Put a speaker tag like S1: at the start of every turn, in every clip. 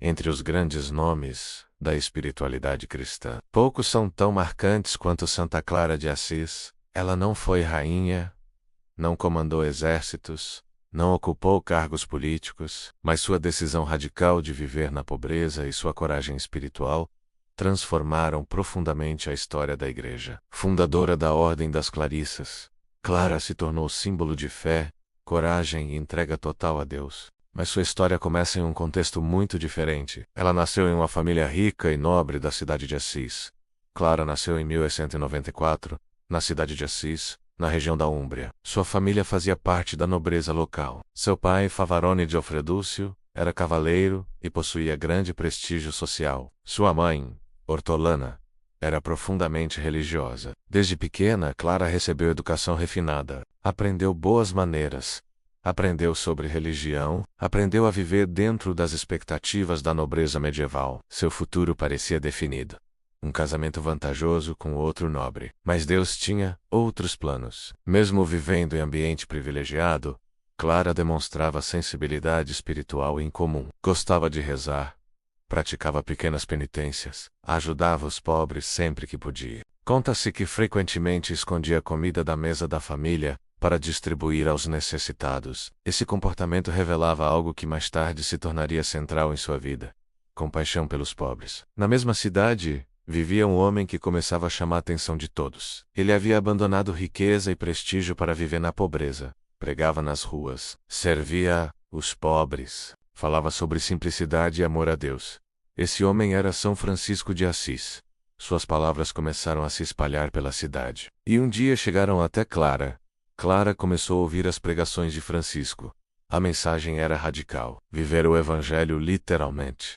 S1: Entre os grandes nomes da espiritualidade cristã, poucos são tão marcantes quanto Santa Clara de Assis. Ela não foi rainha, não comandou exércitos, não ocupou cargos políticos, mas sua decisão radical de viver na pobreza e sua coragem espiritual transformaram profundamente a história da Igreja. Fundadora da Ordem das Clarissas, Clara se tornou símbolo de fé, coragem e entrega total a Deus. Mas sua história começa em um contexto muito diferente. Ela nasceu em uma família rica e nobre da cidade de Assis. Clara nasceu em 1194, na cidade de Assis, na região da Úmbria. Sua família fazia parte da nobreza local. Seu pai, Favarone de Ofredúcio, era cavaleiro e possuía grande prestígio social. Sua mãe, Hortolana, era profundamente religiosa. Desde pequena, Clara recebeu educação refinada. Aprendeu boas maneiras. Aprendeu sobre religião, aprendeu a viver dentro das expectativas da nobreza medieval. Seu futuro parecia definido. Um casamento vantajoso com outro nobre. Mas Deus tinha outros planos. Mesmo vivendo em ambiente privilegiado, Clara demonstrava sensibilidade espiritual incomum. Gostava de rezar, praticava pequenas penitências, ajudava os pobres sempre que podia. Conta-se que frequentemente escondia comida da mesa da família para distribuir aos necessitados. Esse comportamento revelava algo que mais tarde se tornaria central em sua vida: compaixão pelos pobres. Na mesma cidade, vivia um homem que começava a chamar a atenção de todos. Ele havia abandonado riqueza e prestígio para viver na pobreza. Pregava nas ruas, servia os pobres, falava sobre simplicidade e amor a Deus. Esse homem era São Francisco de Assis. Suas palavras começaram a se espalhar pela cidade. E um dia chegaram até Clara. Clara começou a ouvir as pregações de Francisco. A mensagem era radical: viver o Evangelho literalmente.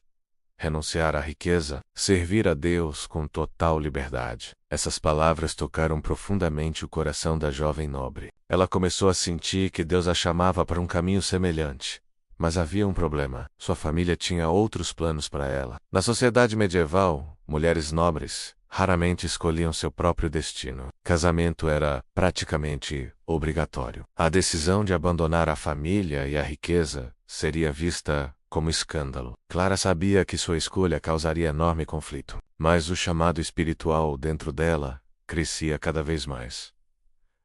S1: Renunciar à riqueza, servir a Deus com total liberdade. Essas palavras tocaram profundamente o coração da jovem nobre. Ela começou a sentir que Deus a chamava para um caminho semelhante. Mas havia um problema: sua família tinha outros planos para ela. Na sociedade medieval, mulheres nobres raramente escolhiam seu próprio destino. Casamento era praticamente obrigatório. A decisão de abandonar a família e a riqueza seria vista como escândalo. Clara sabia que sua escolha causaria enorme conflito, mas o chamado espiritual dentro dela crescia cada vez mais.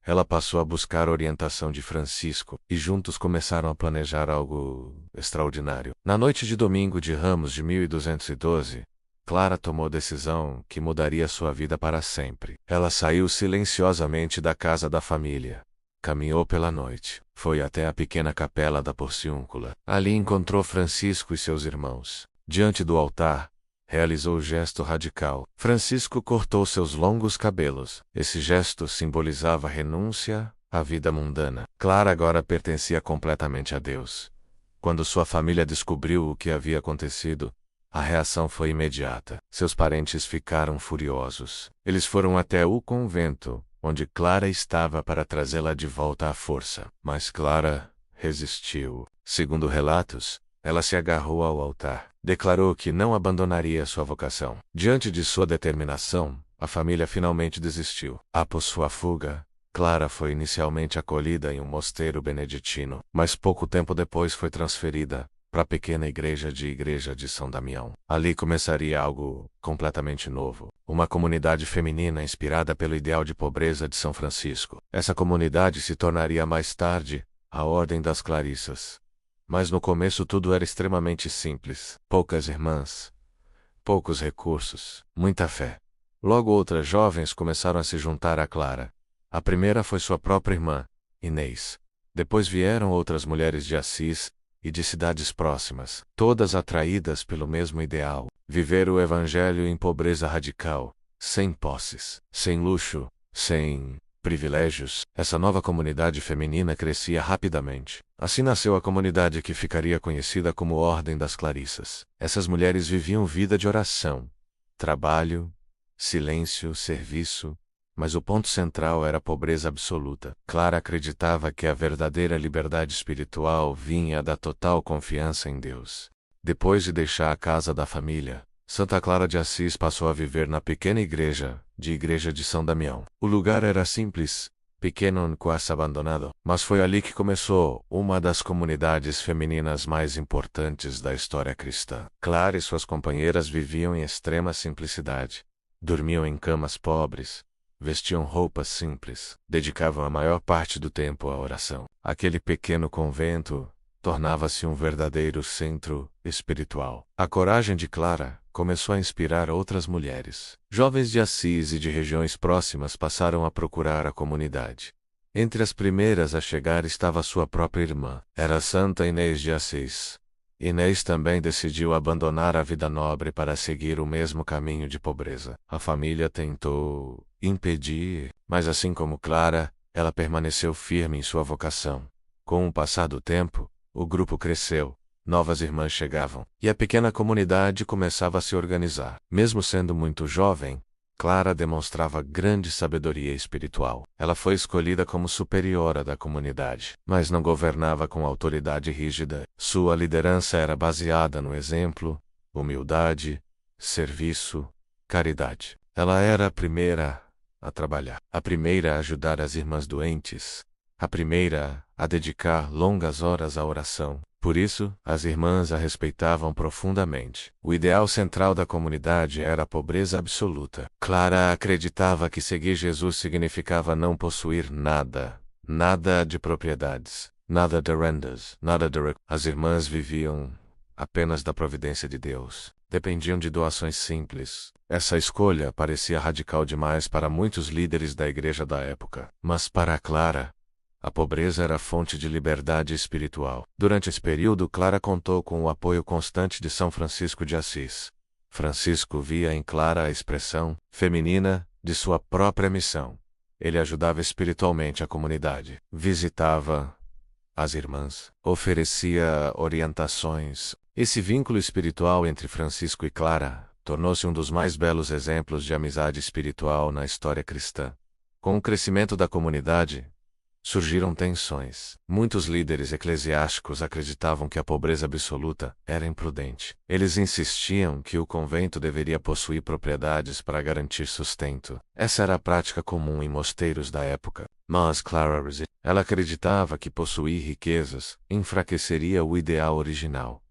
S1: Ela passou a buscar a orientação de Francisco, e juntos começaram a planejar algo extraordinário. Na noite de domingo de Ramos de 1212, Clara tomou a decisão que mudaria sua vida para sempre. Ela saiu silenciosamente da casa da família. Caminhou pela noite. Foi até a pequena capela da Porciúncula. Ali encontrou Francisco e seus irmãos. Diante do altar, realizou o gesto radical. Francisco cortou seus longos cabelos. Esse gesto simbolizava renúncia à vida mundana. Clara agora pertencia completamente a Deus. Quando sua família descobriu o que havia acontecido, a reação foi imediata. Seus parentes ficaram furiosos. Eles foram até o convento, onde Clara estava, para trazê-la de volta à força. Mas Clara resistiu. Segundo relatos, ela se agarrou ao altar. Declarou que não abandonaria sua vocação. Diante de sua determinação, a família finalmente desistiu. Após sua fuga, Clara foi inicialmente acolhida em um mosteiro beneditino, mas pouco tempo depois foi transferida para a pequena igreja de São Damião. Ali começaria algo completamente novo. Uma comunidade feminina inspirada pelo ideal de pobreza de São Francisco. Essa comunidade se tornaria mais tarde a Ordem das Clarissas. Mas no começo tudo era extremamente simples. Poucas irmãs, poucos recursos, muita fé. Logo outras jovens começaram a se juntar a Clara. A primeira foi sua própria irmã, Inês. Depois vieram outras mulheres de Assis e de cidades próximas, todas atraídas pelo mesmo ideal: viver o Evangelho em pobreza radical, sem posses, sem luxo, sem privilégios. Essa nova comunidade feminina crescia rapidamente. Assim nasceu a comunidade que ficaria conhecida como Ordem das Clarissas. Essas mulheres viviam vida de oração, trabalho, silêncio, serviço, mas o ponto central era a pobreza absoluta. Clara acreditava que a verdadeira liberdade espiritual vinha da total confiança em Deus. Depois de deixar a casa da família, Santa Clara de Assis passou a viver na pequena igreja de São Damião. O lugar era simples, pequeno, quase abandonado, mas foi ali que começou uma das comunidades femininas mais importantes da história cristã. Clara e suas companheiras viviam em extrema simplicidade. Dormiam em camas pobres, vestiam roupas simples, dedicavam a maior parte do tempo à oração. Aquele pequeno convento tornava-se um verdadeiro centro espiritual. A coragem de Clara começou a inspirar outras mulheres. Jovens de Assis e de regiões próximas passaram a procurar a comunidade. Entre as primeiras a chegar estava sua própria irmã. Era Santa Inês de Assis. Inês também decidiu abandonar a vida nobre para seguir o mesmo caminho de pobreza. A família tentou impedir, mas assim como Clara, ela permaneceu firme em sua vocação. Com o passar do tempo, o grupo cresceu, novas irmãs chegavam, e a pequena comunidade começava a se organizar. Mesmo sendo muito jovem, Clara demonstrava grande sabedoria espiritual. Ela foi escolhida como superiora da comunidade, mas não governava com autoridade rígida. Sua liderança era baseada no exemplo, humildade, serviço, caridade. Ela era a primeira a trabalhar, a primeira a ajudar as irmãs doentes, a primeira a dedicar longas horas à oração. Por isso, as irmãs a respeitavam profundamente. O ideal central da comunidade era a pobreza absoluta. Clara acreditava que seguir Jesus significava não possuir nada, nada de propriedades, nada de rendas, nada de... As irmãs viviam apenas da providência de Deus. Dependiam de doações simples. Essa escolha parecia radical demais para muitos líderes da igreja da época. Mas para Clara, a pobreza era fonte de liberdade espiritual. Durante esse período, Clara contou com o apoio constante de São Francisco de Assis. Francisco via em Clara a expressão feminina de sua própria missão. Ele ajudava espiritualmente a comunidade, visitava as irmãs, oferecia orientações. Esse vínculo espiritual entre Francisco e Clara tornou-se um dos mais belos exemplos de amizade espiritual na história cristã. Com o crescimento da comunidade, surgiram tensões. Muitos líderes eclesiásticos acreditavam que a pobreza absoluta era imprudente. Eles insistiam que o convento deveria possuir propriedades para garantir sustento. Essa era a prática comum em mosteiros da época. Mas Clara ela acreditava que possuir riquezas enfraqueceria o ideal original.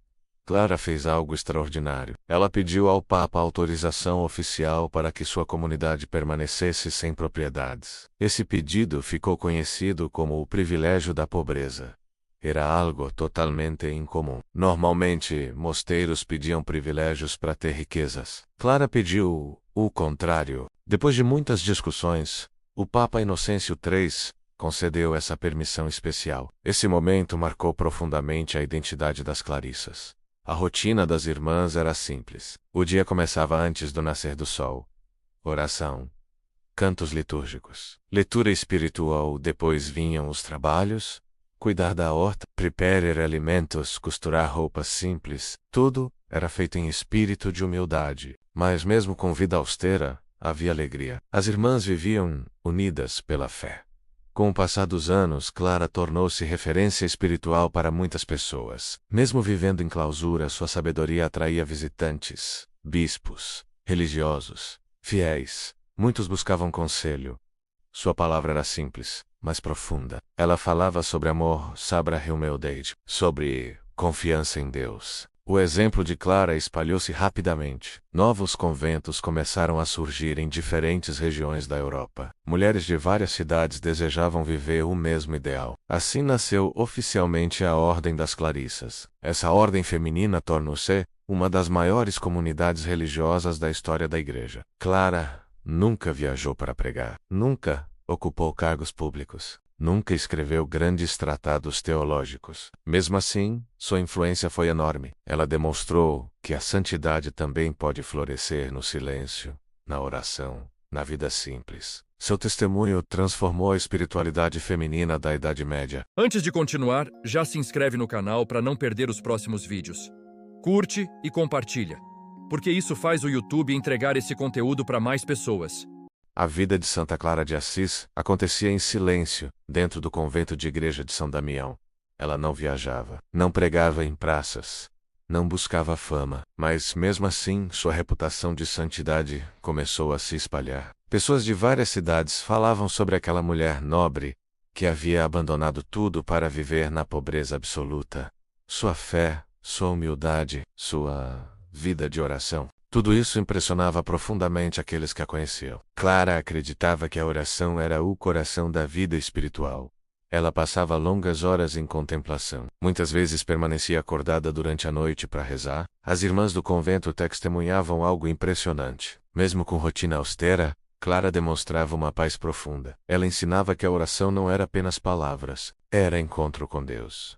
S1: Clara fez algo extraordinário. Ela pediu ao Papa autorização oficial para que sua comunidade permanecesse sem propriedades. Esse pedido ficou conhecido como o privilégio da pobreza. Era algo totalmente incomum. Normalmente, mosteiros pediam privilégios para ter riquezas. Clara pediu o contrário. Depois de muitas discussões, o Papa Inocêncio III concedeu essa permissão especial. Esse momento marcou profundamente a identidade das Clarissas. A rotina das irmãs era simples. O dia começava antes do nascer do sol. Oração, cantos litúrgicos, leitura espiritual, depois vinham os trabalhos, cuidar da horta, preparar alimentos, costurar roupas simples. Tudo era feito em espírito de humildade, mas mesmo com vida austera, havia alegria. As irmãs viviam unidas pela fé. Com o passar dos anos, Clara tornou-se referência espiritual para muitas pessoas. Mesmo vivendo em clausura, sua sabedoria atraía visitantes, bispos, religiosos, fiéis. Muitos buscavam conselho. Sua palavra era simples, mas profunda. Ela falava sobre amor, sobre humildade, sobre confiança em Deus. O exemplo de Clara espalhou-se rapidamente. Novos conventos começaram a surgir em diferentes regiões da Europa. Mulheres de várias cidades desejavam viver o mesmo ideal. Assim nasceu oficialmente a Ordem das Clarissas. Essa ordem feminina tornou-se uma das maiores comunidades religiosas da história da Igreja. Clara nunca viajou para pregar, nunca ocupou cargos públicos. Nunca escreveu grandes tratados teológicos. Mesmo assim, sua influência foi enorme. Ela demonstrou que a santidade também pode florescer no silêncio, na oração, na vida simples. Seu testemunho transformou a espiritualidade feminina da Idade Média.
S2: Antes de continuar, já se inscreve no canal para não perder os próximos vídeos. Curte e compartilha, porque isso faz o YouTube entregar esse conteúdo para mais pessoas.
S1: A vida de Santa Clara de Assis acontecia em silêncio, dentro do convento de igreja de São Damião. Ela não viajava, não pregava em praças, não buscava fama, mas mesmo assim sua reputação de santidade começou a se espalhar. Pessoas de várias cidades falavam sobre aquela mulher nobre, que havia abandonado tudo para viver na pobreza absoluta. Sua fé, sua humildade, sua vida de oração. Tudo isso impressionava profundamente aqueles que a conheciam. Clara acreditava que a oração era o coração da vida espiritual. Ela passava longas horas em contemplação. Muitas vezes permanecia acordada durante a noite para rezar. As irmãs do convento testemunhavam algo impressionante. Mesmo com rotina austera, Clara demonstrava uma paz profunda. Ela ensinava que a oração não era apenas palavras, era encontro com Deus.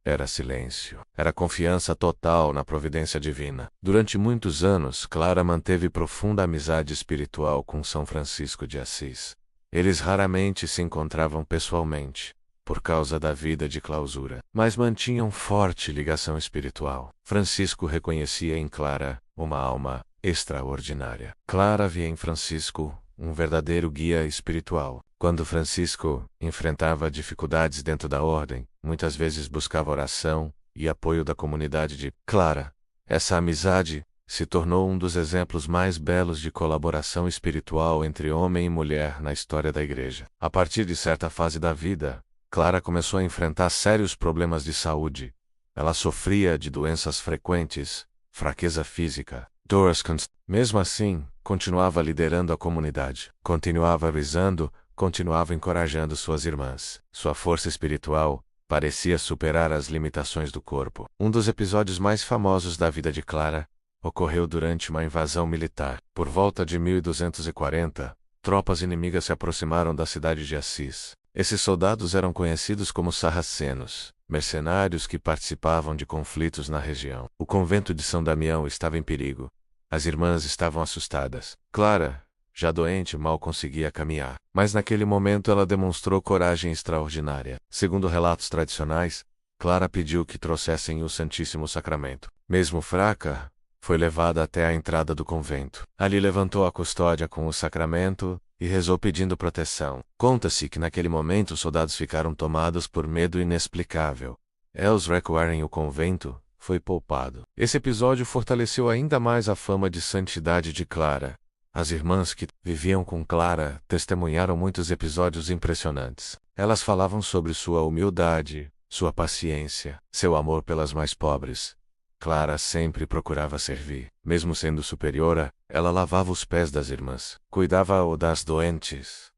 S1: Era silêncio. Era confiança total na providência divina. Durante muitos anos, Clara manteve profunda amizade espiritual com São Francisco de Assis. Eles raramente se encontravam pessoalmente, por causa da vida de clausura, mas mantinham forte ligação espiritual. Francisco reconhecia em Clara uma alma extraordinária. Clara via em Francisco um verdadeiro guia espiritual. Quando Francisco enfrentava dificuldades dentro da ordem, muitas vezes buscava oração e apoio da comunidade de Clara. Essa amizade se tornou um dos exemplos mais belos de colaboração espiritual entre homem e mulher na história da Igreja. A partir de certa fase da vida, Clara começou a enfrentar sérios problemas de saúde. Ela sofria de doenças frequentes, fraqueza física, dores constantes. Mesmo assim, continuava liderando a comunidade, continuava rezando, continuava encorajando suas irmãs. Sua força espiritual parecia superar as limitações do corpo. Um dos episódios mais famosos da vida de Clara ocorreu durante uma invasão militar. Por volta de 1240, tropas inimigas se aproximaram da cidade de Assis. Esses soldados eram conhecidos como sarracenos, mercenários que participavam de conflitos na região. O convento de São Damião estava em perigo. As irmãs estavam assustadas. Clara, já doente, mal conseguia caminhar. Mas naquele momento ela demonstrou coragem extraordinária. Segundo relatos tradicionais, Clara pediu que trouxessem o Santíssimo Sacramento. Mesmo fraca, foi levada até a entrada do convento. Ali levantou a custódia com o sacramento e rezou pedindo proteção. Conta-se que naquele momento os soldados ficaram tomados por medo inexplicável. Eles recuarem o convento foi poupado. Esse episódio fortaleceu ainda mais a fama de santidade de Clara. As irmãs que viviam com Clara testemunharam muitos episódios impressionantes. Elas falavam sobre sua humildade, sua paciência, seu amor pelas mais pobres. Clara sempre procurava servir. Mesmo sendo superiora, ela lavava os pés das irmãs, cuidava das doentes,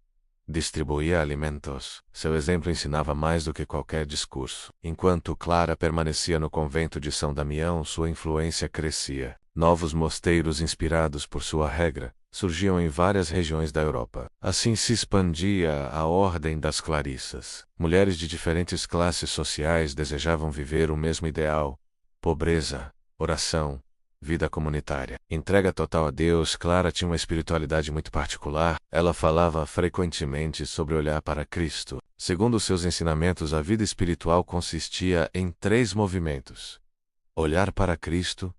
S1: distribuía alimentos. Seu exemplo ensinava mais do que qualquer discurso. Enquanto Clara permanecia no convento de São Damião, sua influência crescia. Novos mosteiros inspirados por sua regra surgiam em várias regiões da Europa. Assim se expandia a Ordem das Clarissas. Mulheres de diferentes classes sociais desejavam viver o mesmo ideal: pobreza, oração, vida comunitária, entrega total a Deus. Clara tinha uma espiritualidade muito particular. Ela falava frequentemente sobre olhar para Cristo. Segundo seus ensinamentos, a vida espiritual consistia em 3 movimentos: olhar para Cristo,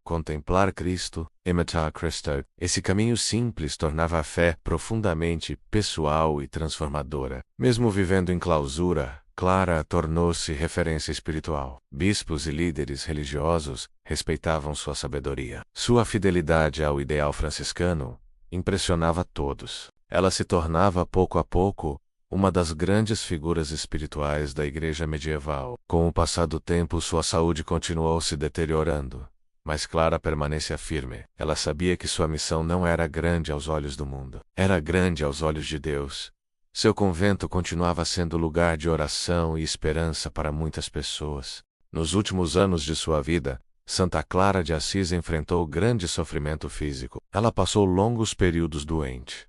S1: contemplar Cristo, imitar Cristo. Esse caminho simples tornava a fé profundamente pessoal e transformadora. Mesmo vivendo em clausura, Clara tornou-se referência espiritual. Bispos e líderes religiosos respeitavam sua sabedoria. Sua fidelidade ao ideal franciscano impressionava todos. Ela se tornava, pouco a pouco, uma das grandes figuras espirituais da Igreja medieval. Com o passar do tempo, sua saúde continuou se deteriorando. Mas Clara permanecia firme. Ela sabia que sua missão não era grande aos olhos do mundo. Era grande aos olhos de Deus. Seu convento continuava sendo lugar de oração e esperança para muitas pessoas. Nos últimos anos de sua vida, Santa Clara de Assis enfrentou grande sofrimento físico. Ela passou longos períodos doente.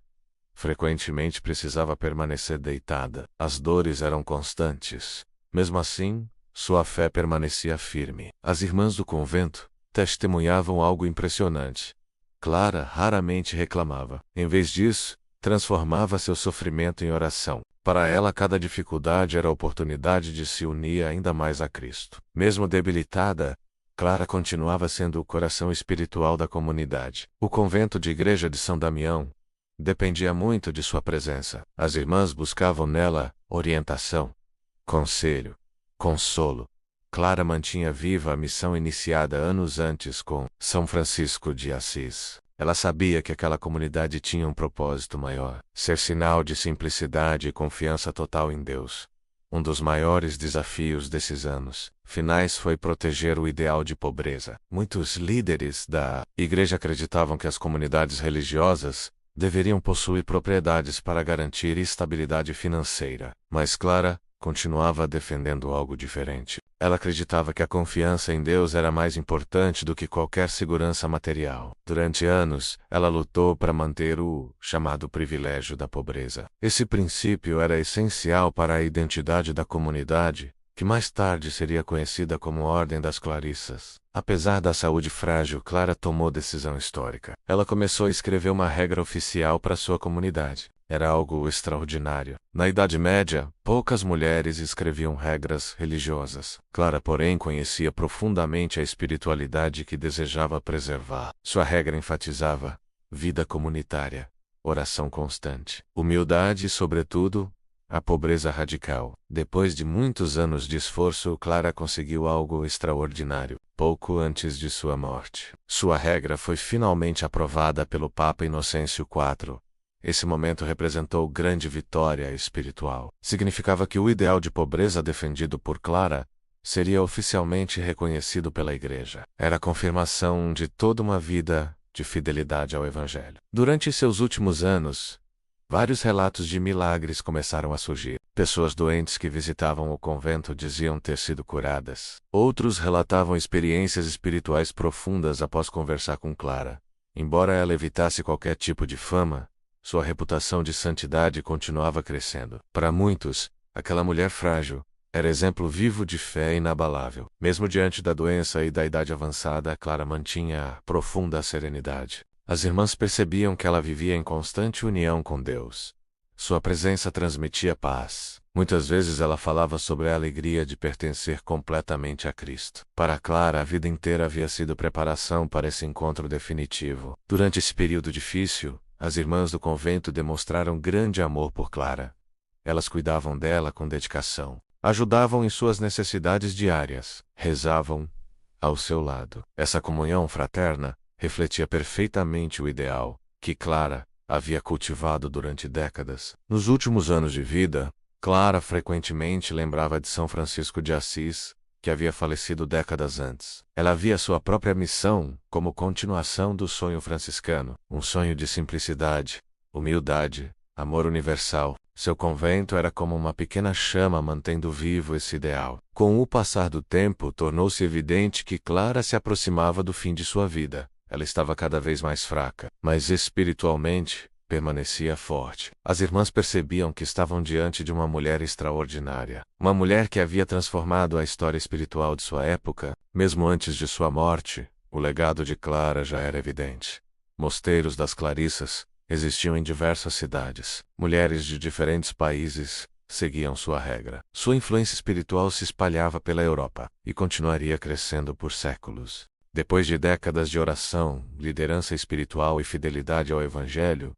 S1: Frequentemente precisava permanecer deitada. As dores eram constantes. Mesmo assim, sua fé permanecia firme. As irmãs do convento testemunhavam algo impressionante. Clara raramente reclamava. Em vez disso, transformava seu sofrimento em oração. Para ela, cada dificuldade era a oportunidade de se unir ainda mais a Cristo. Mesmo debilitada, Clara continuava sendo o coração espiritual da comunidade. O convento de Igreja de São Damião dependia muito de sua presença. As irmãs buscavam nela orientação, conselho, consolo. Clara mantinha viva a missão iniciada anos antes com São Francisco de Assis. Ela sabia que aquela comunidade tinha um propósito maior: ser sinal de simplicidade e confiança total em Deus. Um dos maiores desafios desses anos finais foi proteger o ideal de pobreza. Muitos líderes da igreja acreditavam que as comunidades religiosas deveriam possuir propriedades para garantir estabilidade financeira. Mas Clara continuava defendendo algo diferente. Ela acreditava que a confiança em Deus era mais importante do que qualquer segurança material. Durante anos, ela lutou para manter o chamado privilégio da pobreza. Esse princípio era essencial para a identidade da comunidade, que mais tarde seria conhecida como Ordem das Clarissas. Apesar da saúde frágil, Clara tomou decisão histórica. Ela começou a escrever uma regra oficial para sua comunidade. Era algo extraordinário. Na Idade Média, poucas mulheres escreviam regras religiosas. Clara, porém, conhecia profundamente a espiritualidade que desejava preservar. Sua regra enfatizava vida comunitária, oração constante, humildade e, sobretudo, a pobreza radical. Depois de muitos anos de esforço, Clara conseguiu algo extraordinário. Pouco antes de sua morte, sua regra foi finalmente aprovada pelo Papa Inocêncio IV. Esse momento representou grande vitória espiritual. Significava que o ideal de pobreza defendido por Clara seria oficialmente reconhecido pela Igreja. Era a confirmação de toda uma vida de fidelidade ao Evangelho. Durante seus últimos anos, vários relatos de milagres começaram a surgir. Pessoas doentes que visitavam o convento diziam ter sido curadas. Outros relatavam experiências espirituais profundas após conversar com Clara. Embora ela evitasse qualquer tipo de fama, sua reputação de santidade continuava crescendo. Para muitos, aquela mulher frágil era exemplo vivo de fé inabalável. Mesmo diante da doença e da idade avançada, Clara mantinha a profunda serenidade. As irmãs percebiam que ela vivia em constante união com Deus. Sua presença transmitia paz. Muitas vezes ela falava sobre a alegria de pertencer completamente a Cristo. Para Clara, a vida inteira havia sido preparação para esse encontro definitivo. Durante esse período difícil, as irmãs do convento demonstraram grande amor por Clara. Elas cuidavam dela com dedicação, ajudavam em suas necessidades diárias, rezavam ao seu lado. Essa comunhão fraterna refletia perfeitamente o ideal que Clara havia cultivado durante décadas. Nos últimos anos de vida, Clara frequentemente lembrava de São Francisco de Assis, que havia falecido décadas antes. Ela via sua própria missão como continuação do sonho franciscano, um sonho de simplicidade, humildade, amor universal. Seu convento era como uma pequena chama mantendo vivo esse ideal. Com o passar do tempo, tornou-se evidente que Clara se aproximava do fim de sua vida. Ela estava cada vez mais fraca, mas espiritualmente permanecia forte. As irmãs percebiam que estavam diante de uma mulher extraordinária. Uma mulher que havia transformado a história espiritual de sua época. Mesmo antes de sua morte, o legado de Clara já era evidente. Mosteiros das Clarissas existiam em diversas cidades. Mulheres de diferentes países seguiam sua regra. Sua influência espiritual se espalhava pela Europa e continuaria crescendo por séculos. Depois de décadas de oração, liderança espiritual e fidelidade ao Evangelho,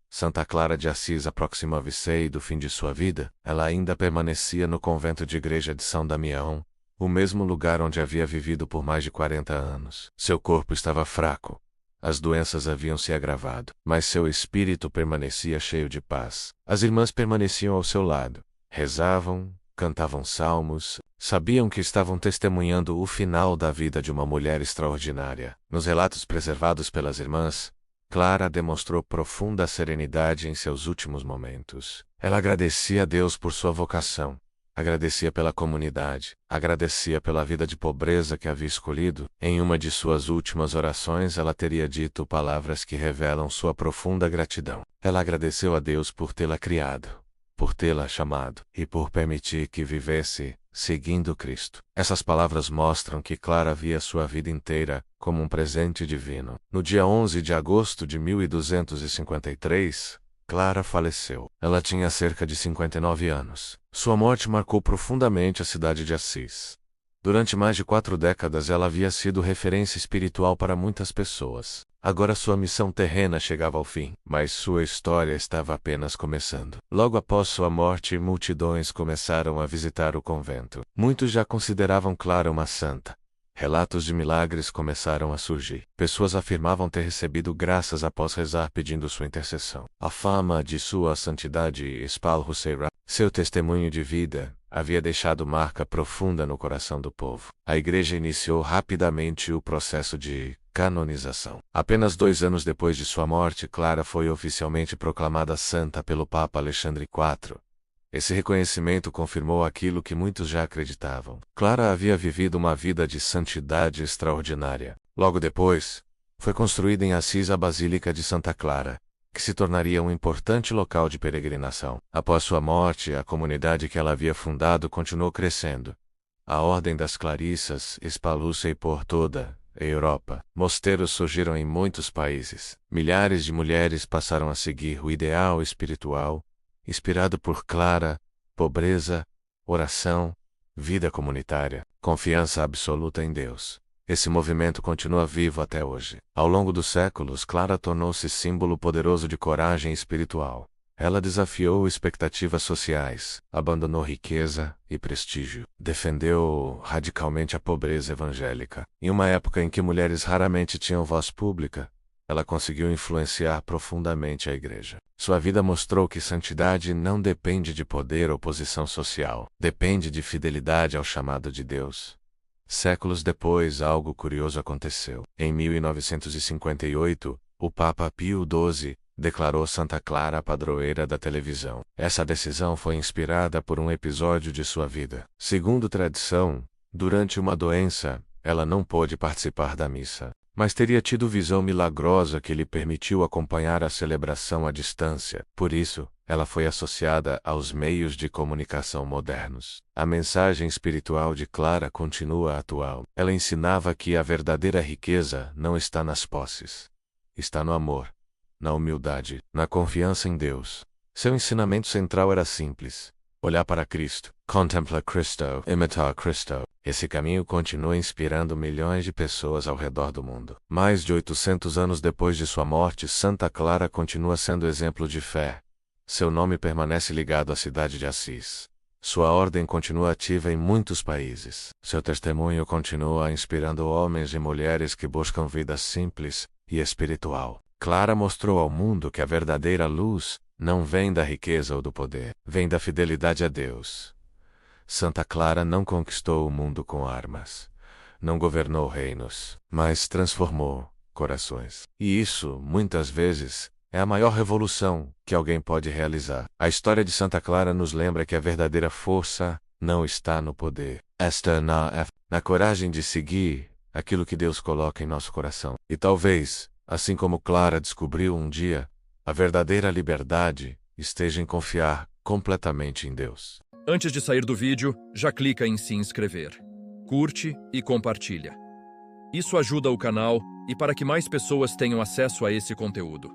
S1: Santa Clara de Assis aproximava-se do fim de sua vida. Ela ainda permanecia no convento de igreja de São Damião, o mesmo lugar onde havia vivido por mais de 40 anos. Seu corpo estava fraco. As doenças haviam se agravado, mas seu espírito permanecia cheio de paz. As irmãs permaneciam ao seu lado, rezavam, cantavam salmos, sabiam que estavam testemunhando o final da vida de uma mulher extraordinária. Nos relatos preservados pelas irmãs, Clara demonstrou profunda serenidade em seus últimos momentos. Ela agradecia a Deus por sua vocação, agradecia pela comunidade, agradecia pela vida de pobreza que havia escolhido. Em uma de suas últimas orações, ela teria dito palavras que revelam sua profunda gratidão. Ela agradeceu a Deus por tê-la criado, por tê-la chamado e por permitir que vivesse seguindo Cristo. Essas palavras mostram que Clara via sua vida inteira como um presente divino. No dia 11 de agosto de 1253, Clara faleceu. Ela tinha cerca de 59 anos. Sua morte marcou profundamente a cidade de Assis. Durante mais de 4 décadas ela havia sido referência espiritual para muitas pessoas. Agora sua missão terrena chegava ao fim, mas sua história estava apenas começando. Logo após sua morte, multidões começaram a visitar o convento. Muitos já consideravam Clara uma santa. Relatos de milagres começaram a surgir. Pessoas afirmavam ter recebido graças após rezar pedindo sua intercessão. A fama de sua santidade espalhou-se. Seu testemunho de vida havia deixado marca profunda no coração do povo. A igreja iniciou rapidamente o processo de canonização. Apenas 2 anos depois de sua morte, Clara foi oficialmente proclamada santa pelo Papa Alexandre IV. Esse reconhecimento confirmou aquilo que muitos já acreditavam. Clara havia vivido uma vida de santidade extraordinária. Logo depois, foi construída em Assis a Basílica de Santa Clara, que se tornaria um importante local de peregrinação. Após sua morte, a comunidade que ela havia fundado continuou crescendo. A Ordem das Clarissas espalhou-se por toda a Europa. Mosteiros surgiram em muitos países. Milhares de mulheres passaram a seguir o ideal espiritual inspirado por Clara: pobreza, oração, vida comunitária, confiança absoluta em Deus. Esse movimento continua vivo até hoje. Ao longo dos séculos, Clara tornou-se símbolo poderoso de coragem espiritual. Ela desafiou expectativas sociais, abandonou riqueza e prestígio, defendeu radicalmente a pobreza evangélica. Em uma época em que mulheres raramente tinham voz pública, ela conseguiu influenciar profundamente a igreja. Sua vida mostrou que santidade não depende de poder ou posição social, depende de fidelidade ao chamado de Deus. Séculos depois, algo curioso aconteceu. Em 1958, o Papa Pio XII declarou Santa Clara padroeira da televisão. Essa decisão foi inspirada por um episódio de sua vida. Segundo tradição, durante uma doença, ela não pôde participar da missa, mas teria tido visão milagrosa que lhe permitiu acompanhar a celebração à distância. Por isso, ela foi associada aos meios de comunicação modernos. A mensagem espiritual de Clara continua atual. Ela ensinava que a verdadeira riqueza não está nas posses. Está no amor, na humildade, na confiança em Deus. Seu ensinamento central era simples: olhar para Cristo, contemplar Cristo, imitar Cristo. Esse caminho continua inspirando milhões de pessoas ao redor do mundo. Mais de 800 anos depois de sua morte, Santa Clara continua sendo exemplo de fé. Seu nome permanece ligado à cidade de Assis. Sua ordem continua ativa em muitos países. Seu testemunho continua inspirando homens e mulheres que buscam vida simples e espiritual. Clara mostrou ao mundo que a verdadeira luz não vem da riqueza ou do poder, vem da fidelidade a Deus. Santa Clara não conquistou o mundo com armas, não governou reinos, mas transformou corações. E isso, muitas vezes, é a maior revolução que alguém pode realizar. A história de Santa Clara nos lembra que a verdadeira força não está no poder, está na coragem de seguir aquilo que Deus coloca em nosso coração. E talvez, assim como Clara descobriu um dia, a verdadeira liberdade esteja em confiar completamente em Deus.
S2: Antes de sair do vídeo, já clica em se inscrever. Curte e compartilha. Isso ajuda o canal e para que mais pessoas tenham acesso a esse conteúdo.